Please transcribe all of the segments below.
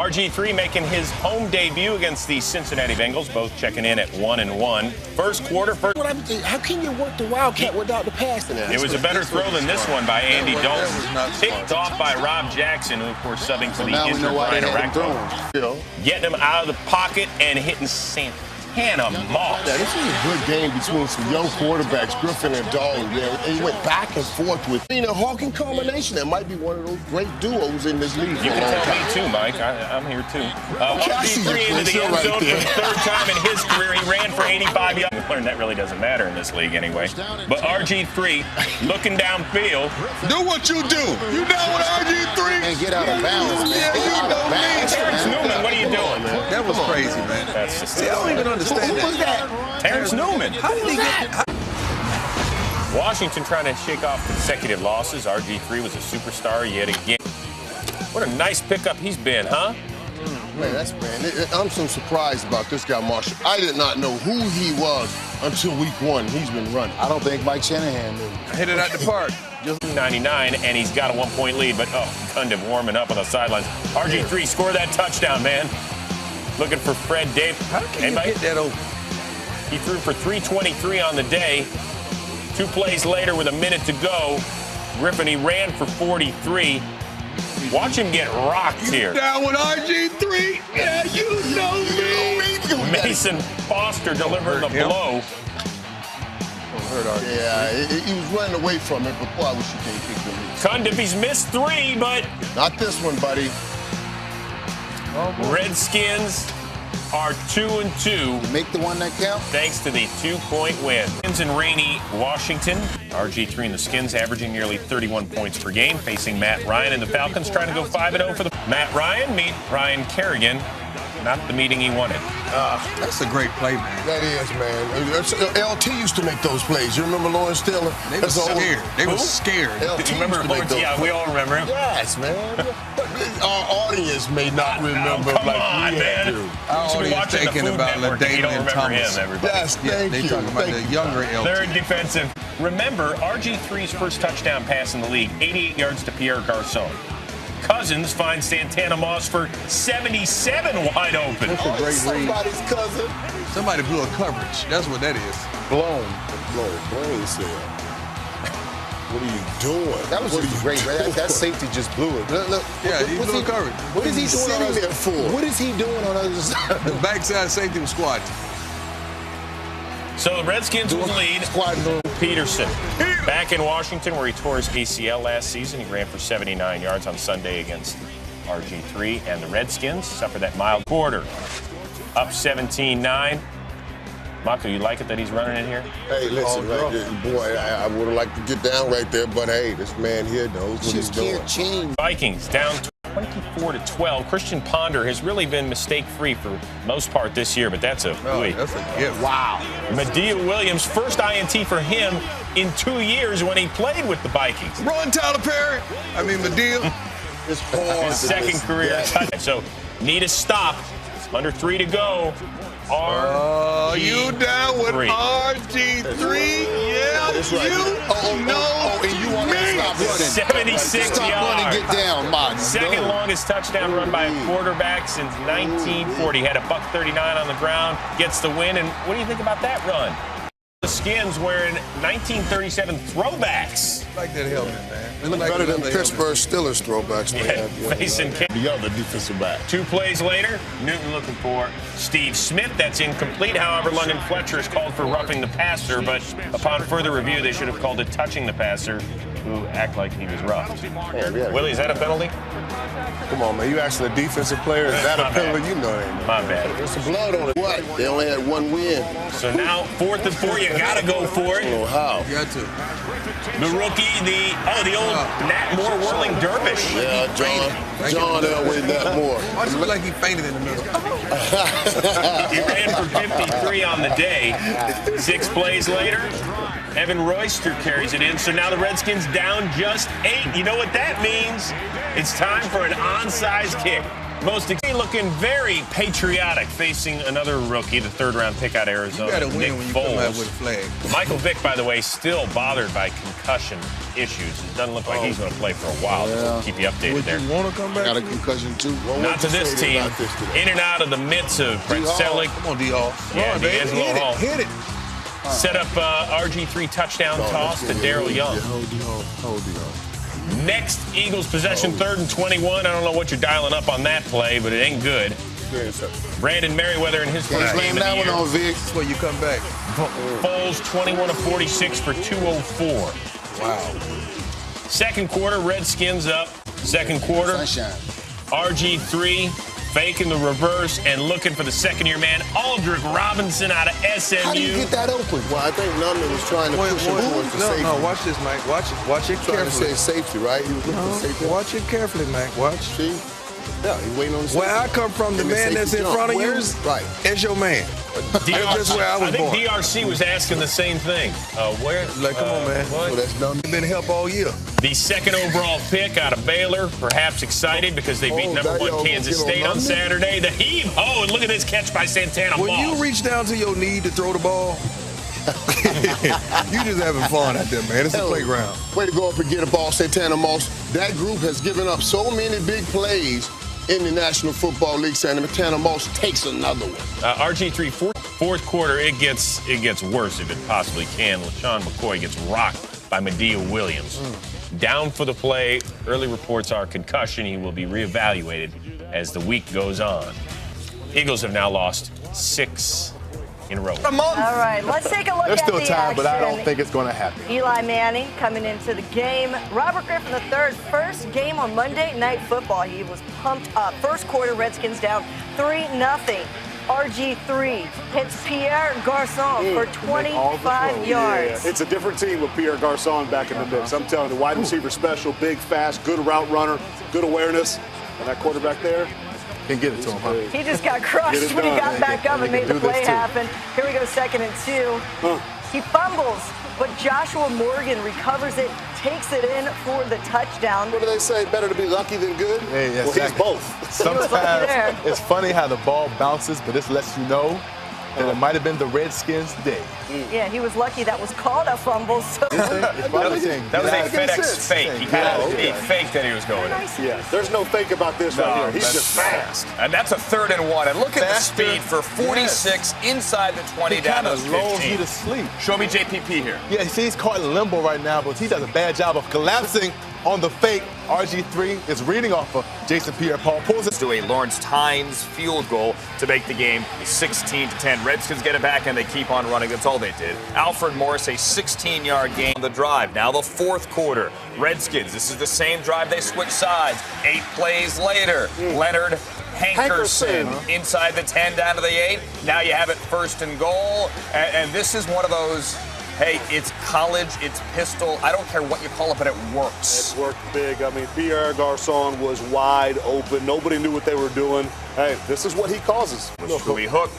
RG3 making his home debut against the Cincinnati Bengals, both checking in at 1-1. First quarter. How can you work the Wildcat without the passing? It was a better throw than this one by Andy Dalton. Picked off by Rob Jackson, who, of course, subbing for the injured Brian Arakpo. Getting him out of the pocket and hitting Santana Moss. Yeah, this is a good game between some young quarterbacks, Griffin and Dalton. Yeah, he went back and forth with a Hawking combination. That might be one of those great duos in this league. You can tell me too, Mike. I'm here too. RG3 into the end zone for the third time in his career. He ran for 85 yards. We learned that really doesn't matter in this league anyway. But RG3 looking downfield. Do what you do. You down with RG3? And get out of bounds, man. Yeah, you know me. Terrence Newman, what are you doing, man? That was crazy, man. That's just I don't even understand Who was that? Terrence Newman. How did he get? Washington trying to shake off consecutive losses. RG3 was a superstar yet again. What a nice pickup he's been, huh? Man, I'm so surprised about this guy, Marshall. I did not know who he was until week 1. He's been running. I don't think Mike Shanahan knew. Hit it at the park. Just 99, and he's got a 1-point lead, but Cundiff warming up on the sidelines. RG3 scored that touchdown, man. Looking for Fred Davis. How can you get that open? He threw for 323 on the day. 2 plays later with a minute to go, Griffin, he ran for 43. Watch him get rocked here. Down with RG3. Yeah, you know me. Mason Foster delivering the blow. Yeah, he was running away from it, but boy, I wish you can't pick him. Cundiff, he's missed 3, but not this one, buddy. Redskins are 2-2. Make the one that counts. Thanks to the 2-point win. Skins in rainy Washington. RG3 and the Skins averaging nearly 31 points per game, facing Matt Ryan and the Falcons trying to go 5-0 for the Matt Ryan. Meet Ryan Kerrigan. Not the meeting he wanted. That's a great play, man. That is, man. LT used to make those plays. You remember Lawrence Taylor? They were scared. They were scared. LT You remember Lawrence? Yeah, we all remember him. Yes, man. Our audience may not remember. Come on, man. Our audience thinking about LaDainian and Thomas. Everybody. Yes, thank you. They talking about the younger LT. Third defensive. Remember, RG3's first touchdown pass in the league, 88 yards to Pierre Garçon. Cousins finds Santana Moss for 77 wide open. That's a great read. Somebody's cousin. Somebody blew a coverage. That's what that is. Blown said. What are you doing? That was just great. That safety just blew it. Look, yeah, he blew a coverage. What is he doing there for? What is he doing on the other side? The backside safety was squatting. So the Redskins will lead. Peterson back in Washington, where he tore his ACL last season. He ran for 79 yards on Sunday against RG3, and the Redskins suffered that mild quarter. Up 17-9. Mako, you like it that he's running in here? Hey, listen, boy, I would have liked to get down right there, but hey, this man here knows what he's doing. Vikings down 24-12. Christian Ponder has really been mistake-free for most part this year, but that's a gift. Wow. Medea Williams, first INT for him in 2 years when he played with the Vikings. Run, Tyler Perry. Medea. It's hard. His second career touchdown. So need a stop. Under 3 to go. You down with RG3? Yeah, that's right. And you want me to stop running. 76 stop yards. Running, get down, Mike. Second longest touchdown run by a quarterback since 1940. Had a $139 on the ground, gets the win. And what do you think about that run? The Skins wearing 1937 throwbacks. I like that helmet, man. They look better than Pittsburgh Steelers throwbacks. Facing the other defensive back. 2 plays later, Newton looking for Steve Smith. That's incomplete. However, London Fletcher is called for roughing the passer, but upon further review, they should have called it touching the passer, who act like he was roughed. Willie, is that a penalty? Come on, man. You asking a defensive player, is that a penalty? You know it ain't. My bad. There's some blood on it. What? They only had 1 win. So now 4th and 4, you got to go for it. I don't know how. You got to. The rookie, the old Nat Moore whirling dervish. Yeah, John Elway Nat Moore. Why does it look like he fainted in the middle? He ran for 53 on the day. 6 plays later, Evan Royster carries it in. So now the Redskins down just 8. You know what that means? It's time for an onside kick. Most looking very patriotic, facing another rookie, the third-round pick out of Arizona. You got to win Nick when you Foles. come out with a flag. Michael Vick, by the way, still bothered by concussion issues. It doesn't look like he's going to play for a while. Yeah. We'll keep you updated Would there. you want to come back? Got a concussion too. Not to this team. In and out of the midst of Brent Selleck. Come on, D-Hall. Yeah, D'Angelo Hall. Hit it. Set up RG3 touchdown toss to Daryl Young. Next Eagles possession, 3rd and 21. I don't know what you're dialing up on that play, but it ain't good. Brandon Merriweather in his first game of the year. On, Vic. That's where you come back. Foles 21 of 46 for 204. Wow. Second quarter, Redskins up. Second quarter, Sunshine. RG3 faking the reverse and looking for the second-year man, Aldrick Robinson out of SMU. How do you get that open? Well, I think London was trying to push him towards the safety. No, watch this, Mike. Watch it Trying to carefully. say safety, right? He was looking for safety. Watch it carefully, Mike. Watch. See? Yeah, he's waiting on the safety. Where I come from, the And the man that's safety in jump. front of you Right. is your man. That's where I was think born. DRC was asking the same thing. Where? Like, come on, man. What? So that's done. Been help all year. The second overall pick out of Baylor, perhaps excited because they beat number one Kansas State on Saturday. The heave. Oh, and look at this catch by Santana When Moss. you reach down to your knee to throw the ball, you just having fun out there, man. It's a playground. Way to go up and get a ball, Santana Moss. That group has given up so many big plays in the National Football League. Santana Moss takes another one. RG3 fourth quarter, it gets worse if it possibly can. LaShawn McCoy gets rocked by Medea Williams. Down for the play. Early reports are concussion. He will be reevaluated as the week goes on. Eagles have now lost 6 in a row. All right, let's take a look There's at still the time, action. but I don't think it's going to happen. Eli Manning coming into the game. Robert Griffin III, first game on Monday Night Football. He was pumped up. First quarter, Redskins down 3-0. RG3 hits Pierre Garçon for 25 yards. Yeah, it's a different team with Pierre Garçon back in the mix. I'm telling you, wide receiver special, big, fast, good route runner, good awareness. And that quarterback there, Can get it to him, huh? He just got crushed when he got back up and made the play happen. Here we go, 2nd and 2. He fumbles, but Joshua Morgan recovers it, takes it in for the touchdown. what do they say? Better to be lucky than good? Hey, well, exactly. he's both. Sometimes it's funny how the ball bounces, but this lets you know that it might have been the Redskins' day. Yeah, he was lucky that was called a fumble. So That was a FedEx fake. He faked that he was going in. Yeah, there's no fake about this right here. He's just fast. And that's a 3rd and 1. And look at the speed for 46 inside the 20 down to Kind of lulls you 15. to sleep. Show me JPP here. Yeah, see, he's caught in limbo right now, but he does a bad job of collapsing on the fake. RG3 is reading off of Jason Pierre-Paul. Pulls it To a Lawrence Tynes field goal to make the game 16-10. Redskins get it back and they keep on running. That's all they did. Alfred Morris, a 16-yard gain on the drive. Now the 4th quarter. Redskins, this is the same drive. They switch sides. 8 plays later. Leonard Hankerson inside the 10 down to the 8. Now you have it 1st and goal. And this is one of those, hey, it's college, it's pistol. I don't care what you call it, but it works. It worked big. I mean, Pierre Garçon was wide open. Nobody knew what they were doing. Hey, this is what he causes. Screwy hook.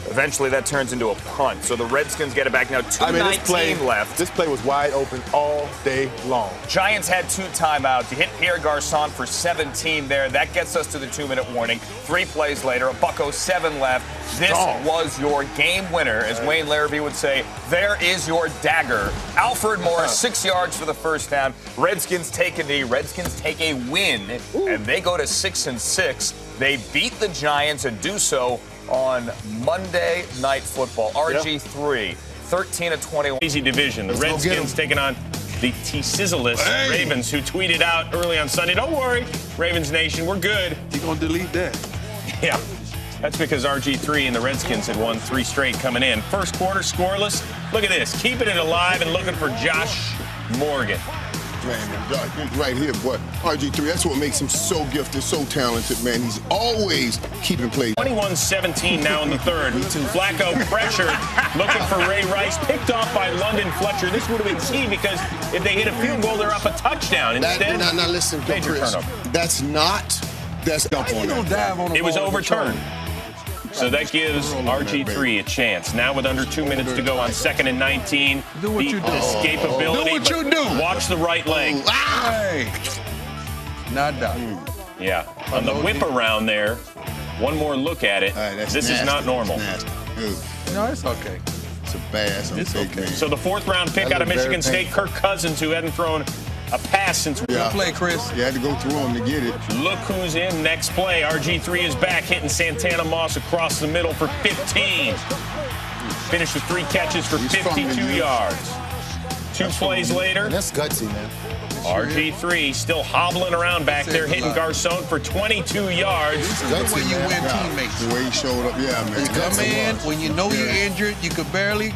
Eventually, that turns into a punt. So the Redskins get it back now. 2:19 left. This play was wide open all day long. Giants had 2 timeouts. You hit Pierre Garçon for 17 there. That gets us to the 2-minute warning. 3 plays later, a $1.07 left. This was your game winner, as Wayne Larrabee would say. There is your dagger. Alfred Morris, 6 yards for the first down. Redskins take a knee. Redskins take a win, and they go to 6-6. They beat the Giants and do so on Monday Night Football. RG3, 13-21. Easy division. The Redskins taking on the T-Sizzleless Ravens, who tweeted out early on Sunday, don't worry, Ravens Nation, we're good. He's going to delete that. Yeah, that's because RG3 and the Redskins had won 3 straight coming in. First quarter, scoreless. Look at this, keeping it alive and looking for Josh Morgan. Man, right here, but RG3, that's what makes him so gifted, so talented, man. He's always keeping plays. 21-17 now in the 3rd. Flacco pressured, looking for Ray Rice, picked off by London Fletcher. This would have been key because if they hit a field goal, they're up a touchdown. Instead, Now listen, major Chris, turnover. that's dump on that. It was overturned. So that gives RG3 a chance. Now with under 2 minutes to go on 2nd and 19. Do what you do. Escapability. Do what you do. Watch the right leg. Hey. Not doubt. Yeah. On the whip around there, one more look at it. This is not normal. No, it's okay. It's a bad. It's okay. So the 4th round pick out of Michigan State, Kirk Cousins, who hadn't thrown a pass since Good play, Chris. You had to go through him to get it. Look who's in next play. RG3 is back, hitting Santana Moss across the middle for 15. Finished with 3 catches for 52 yards. 2 plays later, That's gutsy, man. RG3 still hobbling around back there, hitting Garcon for 22 yards. That's the way you win teammates. The way he showed up, yeah, man. You come in when you know you're injured, you could barely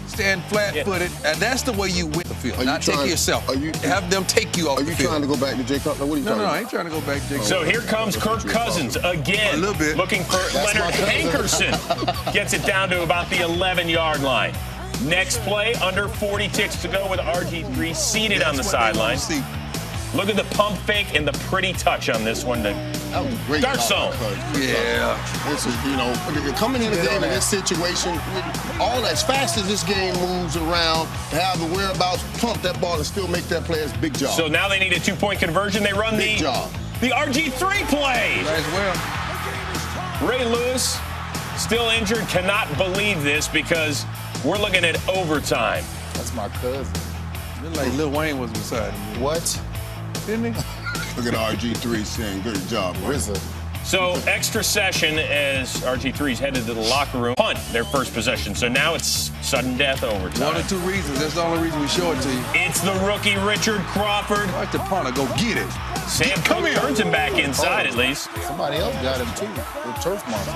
stand flat-footed, and that's the way you win the field. Not take yourself. Have them take you off the field. Are you trying to go back to Jay Cutler? What are you trying to do? I ain't trying to go back to Jay Cutler. So here comes Kirk Cousins again. A little bit. Looking for Leonard Hankerson. Gets it down to about the 11-yard line. Next play, under 40 ticks to go with RG3 seated on the sideline. Look at the pump fake and the pretty touch on this one to Garcon. Yeah. This is, coming in the game in this situation, all as fast as this game moves around, to have the whereabouts, pump that ball and still make that player's big job. So now they need a 2-point conversion. They run the RG3 play. As well. Ray Lewis, still injured, cannot believe this because we're looking at overtime. That's my cousin. Looked like Lil Wayne was beside him. What? Didn't he? Look at RG3 saying, good job, RZA. So extra session as RG3's headed to the locker room. Punt their first possession. So now it's sudden death overtime. 1 or 2 reasons. That's the only reason we show it to you. It's the rookie Richard Crawford. Like the punter, go get it. Sam Cook turns him back inside at least. Somebody else got him too. The turf monster.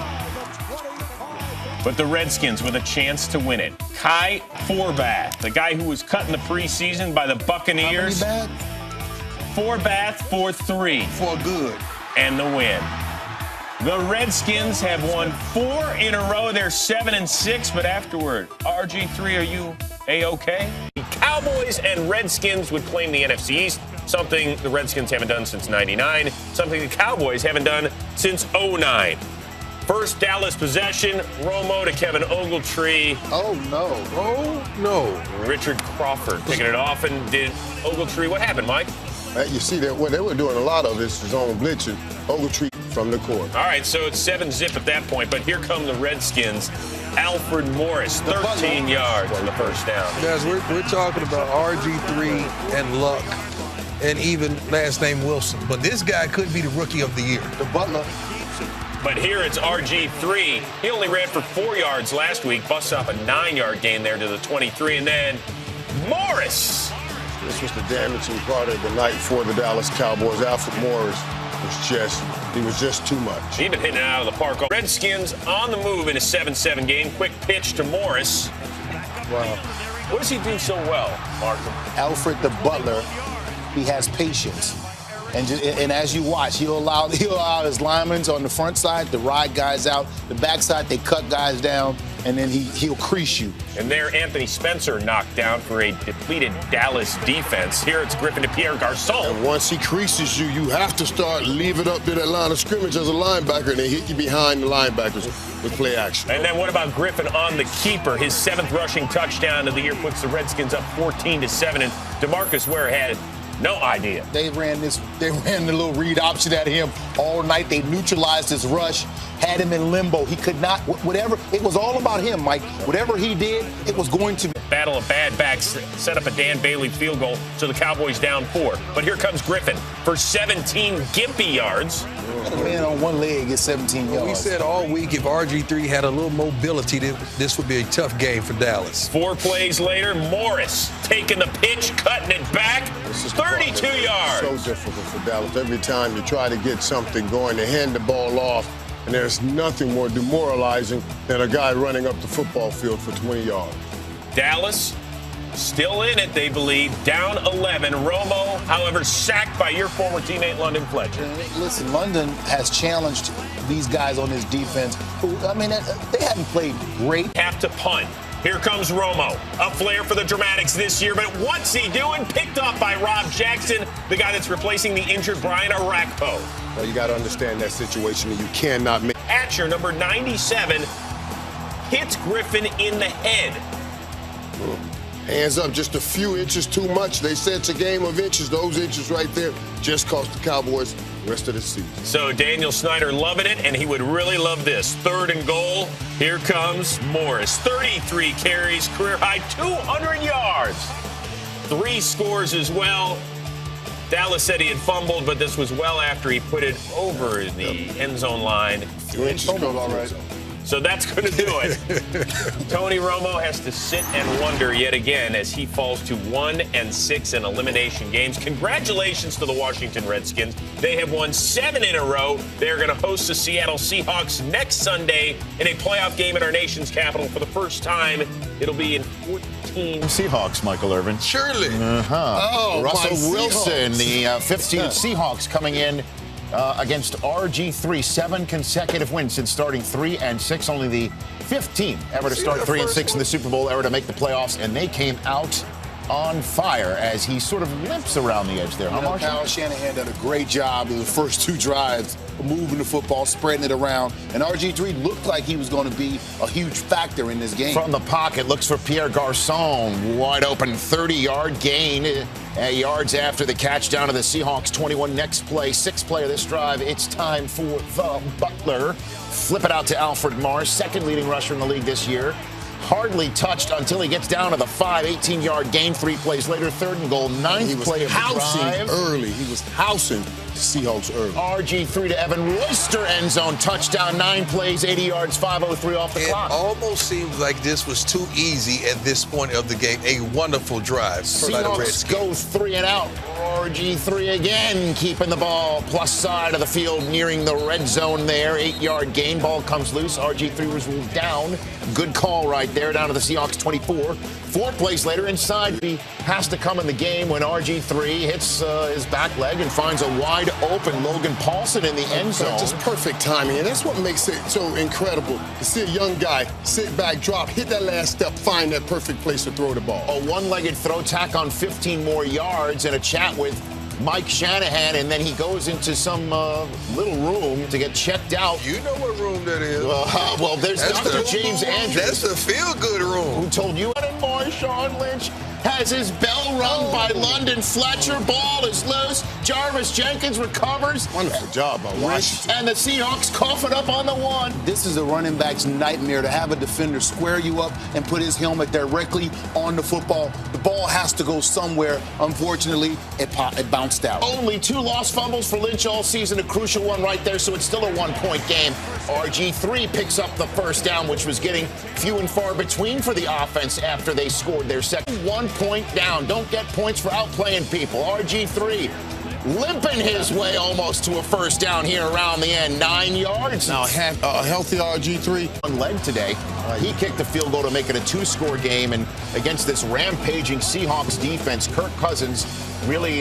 But the Redskins with a chance to win it. Kai Forbath, the guy who was cut in the preseason by the Buccaneers. How many bad? Forbath for 3. For good. And the win. The Redskins have won 4 in a row. They're 7-6, but afterward, RG3, are you A-OK? The Cowboys and Redskins would claim the NFC East, something the Redskins haven't done since '99, something the Cowboys haven't done since '09. First Dallas possession, Romo to Kevin Ogletree. Oh, no. Oh, no. Richard Crawford picking it off, and did Ogletree, what happened, Mike? You see that what they were doing a lot of is zone blitzing, Ogletree from the court. All right, so it's 7-zip at that point, but here come the Redskins. Alfred Morris, 13 yards on the first down. Guys, we're talking about RG3 and Luck and even last name Wilson, but this guy could be the rookie of the year. The Butler. But here it's RG3. He only ran for 4 yards last week, busts off a 9-yard gain there to the 23, and then Morris. This was the damaging part of the night for the Dallas Cowboys. Alfred Morris was just too much. He'd been hitting it out of the park. Redskins on the move in a 7-7 game. Quick pitch to Morris. Wow. What does he do so well, Markham? Alfred the Butler, he has patience. And as you watch, he'll allow his linemen on the front side to ride guys out. The backside, they cut guys down, and then he'll crease you. And there, Anthony Spencer knocked down for a depleted Dallas defense. Here it's Griffin to Pierre Garcon. And once he creases you, you have to start leaving up to that line of scrimmage as a linebacker, and they hit you behind the linebackers with play action. And then what about Griffin on the keeper? His 7th rushing touchdown of the year puts the Redskins up 14-7, and DeMarcus Ware had no idea. They ran the little read option at him all night. They neutralized his rush, had him in limbo. He could not, whatever, it was all about him, Mike. Whatever he did, it was going to. Battle of bad backs set up a Dan Bailey field goal, so the Cowboys down 4. But here comes Griffin for 17 gimpy yards. A man on one leg is 17 yards. We said all week if RG3 had a little mobility, this would be a tough game for Dallas. 4 plays later, Morris taking the pitch, cutting it back, 32 yards. So difficult for Dallas. Every time you try to get something going, they hand the ball off, and there's nothing more demoralizing than a guy running up the football field for 20 yards. Dallas still in it, they believe, down 11. Romo, however, sacked by your former teammate, London Fletcher. Listen, London has challenged these guys on his defense. I mean, they haven't played great. Have to punt. Here comes Romo. A flair for the dramatics this year, but what's he doing? Picked off by Rob Jackson, the guy that's replacing the injured Brian Arakpo. Well, you got to understand that situation, and you cannot make. Hatcher, number 97, hits Griffin in the head. Hands up, just a few inches too much. They said it's a game of inches. Those inches right there just cost the Cowboys the rest of the season. So Daniel Snyder loving it, and he would really love this. 3rd and goal. Here comes Morris. 33 carries, career high 200 yards. 3 scores as well. Dallas said he had fumbled, but this was well after he put it over the end zone line. 2 inches fumbled, all right. So that's going to do it. Tony Romo has to sit and wonder yet again as he falls to 1-6 in elimination games. Congratulations to the Washington Redskins. They have won 7 in a row. They're going to host the Seattle Seahawks next Sunday in a playoff game in our nation's capital for the first time. It'll be in 14 Seahawks, Michael Irvin. Surely. Oh, Russell Wilson, the 15th Seahawks coming in against RG3. 7 consecutive wins since starting 3-6. Only the 15th ever to start 3-6 in the Super Bowl, ever to make the playoffs, and they came out on fire as he sort of limps around the edge there. Kyle Shanahan did a great job in the first 2 drives, moving the football, spreading it around. And RG3 looked like he was going to be a huge factor in this game. From the pocket, looks for Pierre Garçon. Wide open 30-yard gain. Yards after the catch down to the Seahawks 21. Next play, 6th play of this drive. It's time for the Butler. Flip it out to Alfred Morris, 2nd leading rusher in the league this year. Hardly touched until he gets down to the 5, 18-yard gain 3 plays later. 3rd and goal, 9th play of the drive. He was housing the Seahawks early. RG3 to Evan Royster, end zone touchdown, 9 plays, 80 yards, 5:03 off the clock. It almost seems like this was too easy at this point of the game. A wonderful drive by the Seahawks Redskins. go 3 and out. RG3 again, keeping the ball plus side of the field, nearing the red zone there. 8-yard gain, ball comes loose. RG3 was ruled down. Good call right there, down to the Seahawks 24. 4 plays later, inside, he has to come in the game when RG3 hits his back leg and finds a wide open Logan Paulson in the end zone. Just perfect timing, and that's what makes it so incredible to see a young guy sit back, drop, hit that last step, find that perfect place to throw the ball. A one-legged throw, tack on 15 more yards, and a chat with Mike Shanahan, and then he goes into some little room to get checked out. You know what room that is. Well, there's Dr. James Andrews. That's the feel-good room. Who told you? And Marshawn Lynch has his bell rung by London Fletcher. Ball is loose. Jarvis Jenkins recovers. Wonderful job by Washington. And the Seahawks cough it up on the 1. This is a running back's nightmare to have a defender square you up and put his helmet directly on the football. The ball has to go somewhere. Unfortunately, it bounced out. Only 2 lost fumbles for Lynch all season, a crucial one right there, so it's still a 1-point game. RG3 picks up the first down, which was getting few and far between for the offense after they scored their second. 1 point down. Don't get points for outplaying people. RG3 limping his way almost to a first down here around the end. 9 yards. Now, a healthy RG3. One leg today. He kicked the field goal to make it a 2-score game, and against this rampaging Seahawks defense, Kirk Cousins really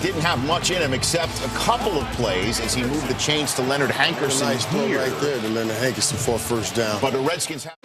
didn't have much in him except a couple of plays as he moved the chains to Leonard Hankerson. Nice play right there to Leonard Hankerson for a first down. But the Redskins have